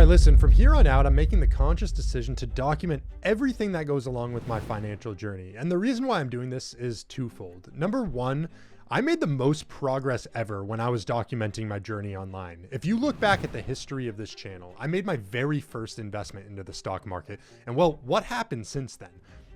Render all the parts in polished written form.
right, listen, from here on out, I'm making the conscious decision to document everything that goes along with my financial journey. And the reason why I'm doing this is twofold. Number one, I made the most progress ever when I was documenting my journey online. If you look back at the history of this channel, I made my very first investment into the stock market. And well, what happened since then?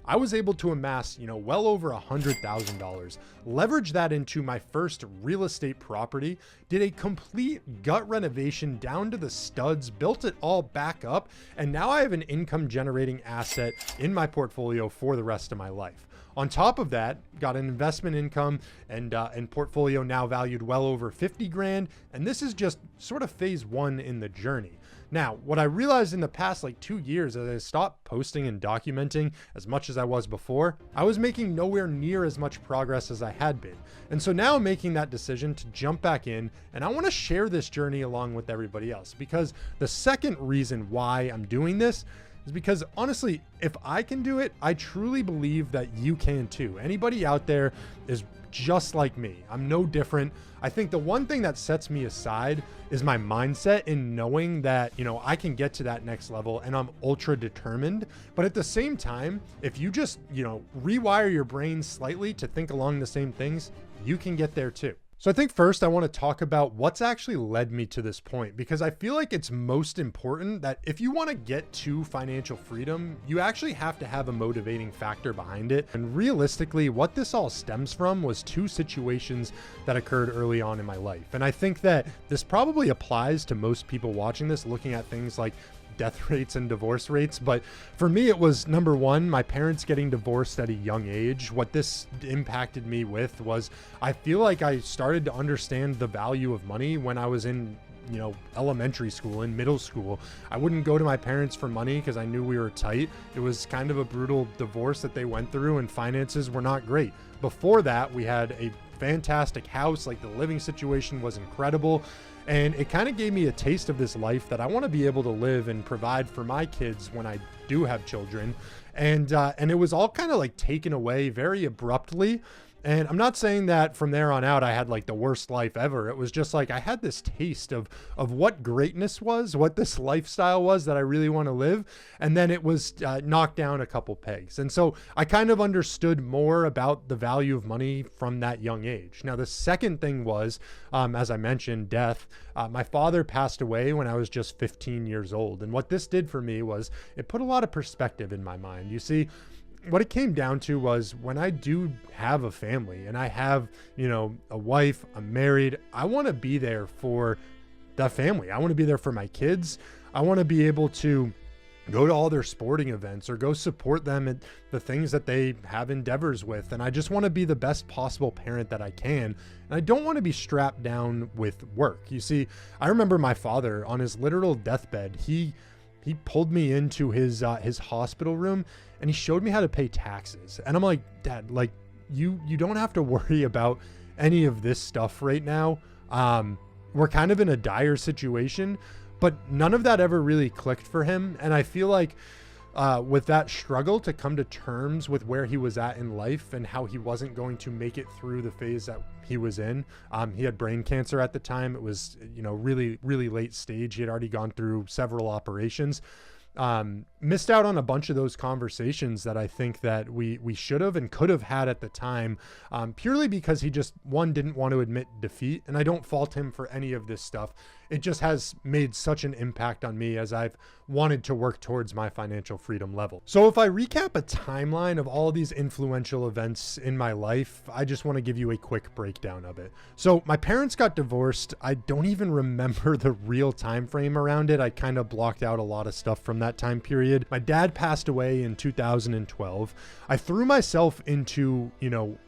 I was able to amass, well over $100,000, leverage that into my first real estate property, did a complete gut renovation down to the studs, built it all back up, and now I have an income generating asset in my portfolio for the rest of my life. On top of that, got an investment income and portfolio now valued well over 50 grand. And this is just sort of phase one in the journey. Now, what I realized in the past 2 years as I stopped posting and documenting as much as I was before, I was making nowhere near as much progress as I had been. And so now I'm making that decision to jump back in, and I want to share this journey along with everybody else, because the second reason why I'm doing this is because honestly, if I can do it, I truly believe that you can too. Anybody out there is just like me. I'm no different. I think the one thing that sets me aside is my mindset in knowing that, I can get to that next level, and I'm ultra determined. But at the same time, if you just, rewire your brain slightly to think along the same things, you can get there too. So I think first I want to talk about what's actually led me to this point, because I feel like it's most important that if you want to get to financial freedom, you actually have to have a motivating factor behind it. And realistically, what this all stems from was two situations that occurred early on in my life. And I think that this probably applies to most people watching this, looking at things like death rates and divorce rates. But for me, it was number one, my parents getting divorced at a young age. What this impacted me with was I feel like I started to understand the value of money when I was in elementary school and middle school. I wouldn't go to my parents for money because I knew we were tight. It was kind of a brutal divorce that they went through, and finances were not great. Before that, we had a fantastic house. The living situation was incredible. And it kind of gave me a taste of this life that I want to be able to live and provide for my kids when I do have children. And it was all kind of taken away very abruptly. And I'm not saying that from there on out, I had the worst life ever. It was just I had this taste of what greatness was, what this lifestyle was that I really want to live. And then it was knocked down a couple pegs. And so I kind of understood more about the value of money from that young age. Now, the second thing was, as I mentioned, death. My father passed away when I was just 15 years old. And what this did for me was it put a lot of perspective in my mind. You see, what it came down to was when I do have a family and I have, a wife, I'm married, I want to be there for the family. I want to be there for my kids. I want to be able to go to all their sporting events or go support them at the things that they have endeavors with. And I just want to be the best possible parent that I can. And I don't want to be strapped down with work. You see, I remember my father on his literal deathbed, he pulled me into his hospital room and he showed me how to pay taxes. And I'm like, Dad, you don't have to worry about any of this stuff right now. We're kind of in a dire situation, but none of that ever really clicked for him. And I feel like with that struggle to come to terms with where he was at in life and how he wasn't going to make it through the phase that he was in. He had brain cancer at the time. It was, really, really late stage. He had already gone through several operations. Missed out on a bunch of those conversations that I think that we should have and could have had at the time, purely because he just, one, didn't want to admit defeat. And I don't fault him for any of this stuff. It just has made such an impact on me as I've wanted to work towards my financial freedom level. So if I recap a timeline of all of these influential events in my life, I just want to give you a quick breakdown of it. So my parents got divorced. I don't even remember the real time frame around it. I kind of blocked out a lot of stuff from that time period. My dad passed away in 2012. I threw myself into,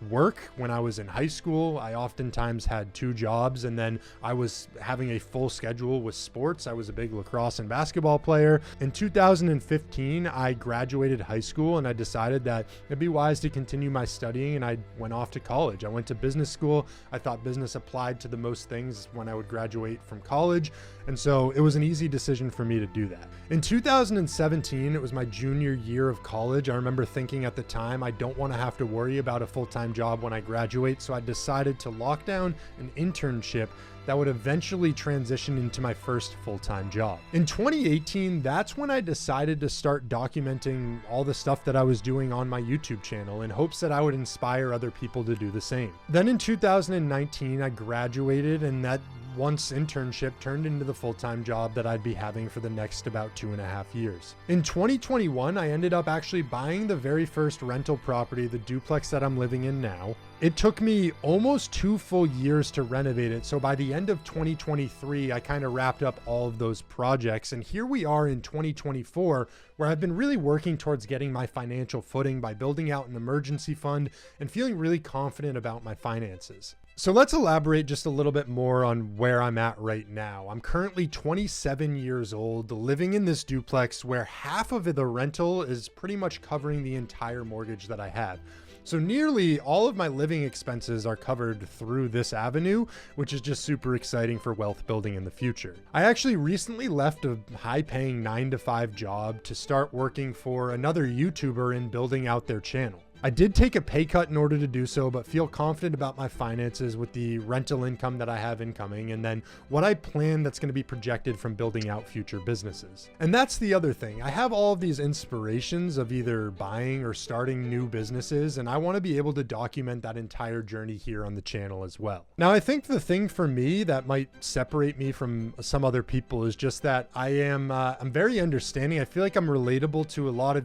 work when I was in high school. I oftentimes had 2 jobs, and then I was having a full schedule with sports. I was a big lacrosse and basketball player. In 2015, I graduated high school and I decided that it'd be wise to continue my studying, and I went off to college. I went to business school. I thought business applied to the most things when I would graduate from college. And so it was an easy decision for me to do that. In 2017, it was my junior year of college. I remember thinking at the time, I don't want to have to worry about a full-time job when I graduate. So I decided to lock down an internship that would eventually transition into my first full-time job. In 2018, that's when I decided to start documenting all the stuff that I was doing on my YouTube channel in hopes that I would inspire other people to do the same. Then in 2019, I graduated, and that once internship turned into the full-time job that I'd be having for the next about 2.5 years. In 2021, I ended up actually buying the very first rental property, the duplex that I'm living in now. It took me almost 2 full years to renovate it. So by the end of 2023, I kind of wrapped up all of those projects. And here we are in 2024, where I've been really working towards getting my financial footing by building out an emergency fund and feeling really confident about my finances. So let's elaborate just a little bit more on where I'm at right now. I'm currently 27 years old, living in this duplex where half of the rental is pretty much covering the entire mortgage that I have. So nearly all of my living expenses are covered through this avenue, which is just super exciting for wealth building in the future. I actually recently left a high-paying 9-to-5 job to start working for another YouTuber and building out their channel. I did take a pay cut in order to do so, but feel confident about my finances with the rental income that I have incoming, and then what I plan that's going to be projected from building out future businesses. And that's the other thing. I have all of these inspirations of either buying or starting new businesses, and I want to be able to document that entire journey here on the channel as well. Now, I think the thing for me that might separate me from some other people is just that I'm very understanding. I feel like I'm relatable to a lot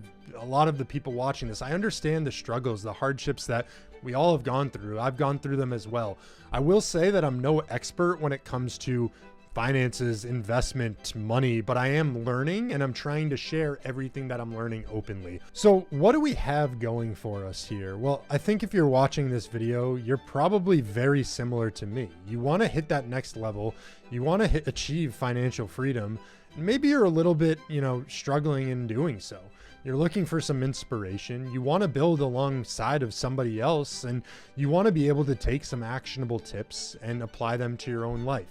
of the people watching this. I understand the struggles, the hardships that we all have gone through. I've gone through them as well. I will say that I'm no expert when it comes to finances, investment, money, but I am learning, and I'm trying to share everything that I'm learning openly. So what do we have going for us here? Well, I think if you're watching this video, you're probably very similar to me. You want to hit that next level. You want to achieve financial freedom. Maybe you're a little bit, struggling in doing so. You're looking for some inspiration. You want to build alongside of somebody else, and you want to be able to take some actionable tips and apply them to your own life.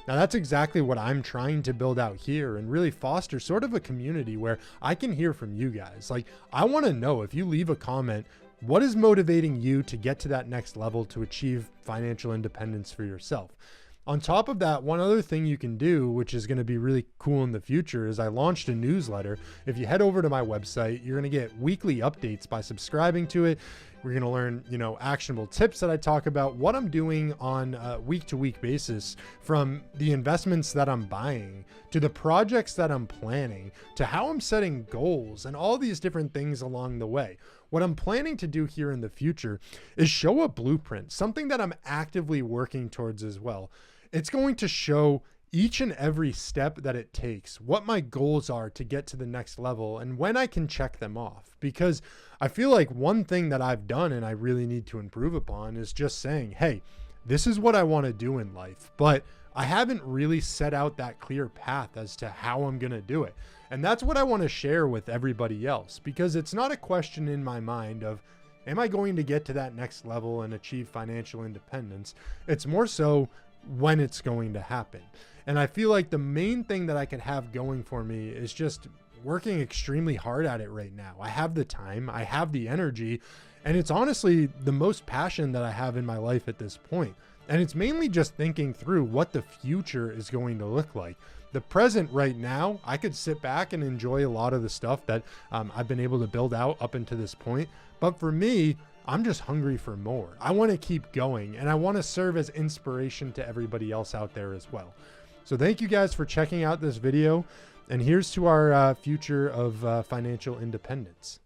Now, that's exactly what I'm trying to build out here and really foster sort of a community where I can hear from you guys. Like, I want to know, if you leave a comment, what is motivating you to get to that next level to achieve financial independence for yourself? On top of that, one other thing you can do, which is going to be really cool in the future, is I launched a newsletter. If you head over to my website, you're going to get weekly updates by subscribing to it. We're going to learn, actionable tips that I talk about, what I'm doing on a week-to-week basis, from the investments that I'm buying to the projects that I'm planning to how I'm setting goals and all these different things along the way. What I'm planning to do here in the future is show a blueprint, something that I'm actively working towards as well. It's going to show each and every step that it takes, what my goals are to get to the next level, and when I can check them off. Because I feel like one thing that I've done and I really need to improve upon is just saying, hey, this is what I want to do in life, but I haven't really set out that clear path as to how I'm going to do it. And that's what I want to share with everybody else, because it's not a question in my mind of, am I going to get to that next level and achieve financial independence? It's more so when it's going to happen. And I feel like the main thing that I can have going for me is just working extremely hard at it right now. I have the time, I have the energy, and it's honestly the most passion that I have in my life at this point. And it's mainly just thinking through what the future is going to look like. The present right now, I could sit back and enjoy a lot of the stuff that I've been able to build out up until this point. But for me, I'm just hungry for more. I want to keep going, and I want to serve as inspiration to everybody else out there as well. So thank you guys for checking out this video, and here's to our future of financial independence.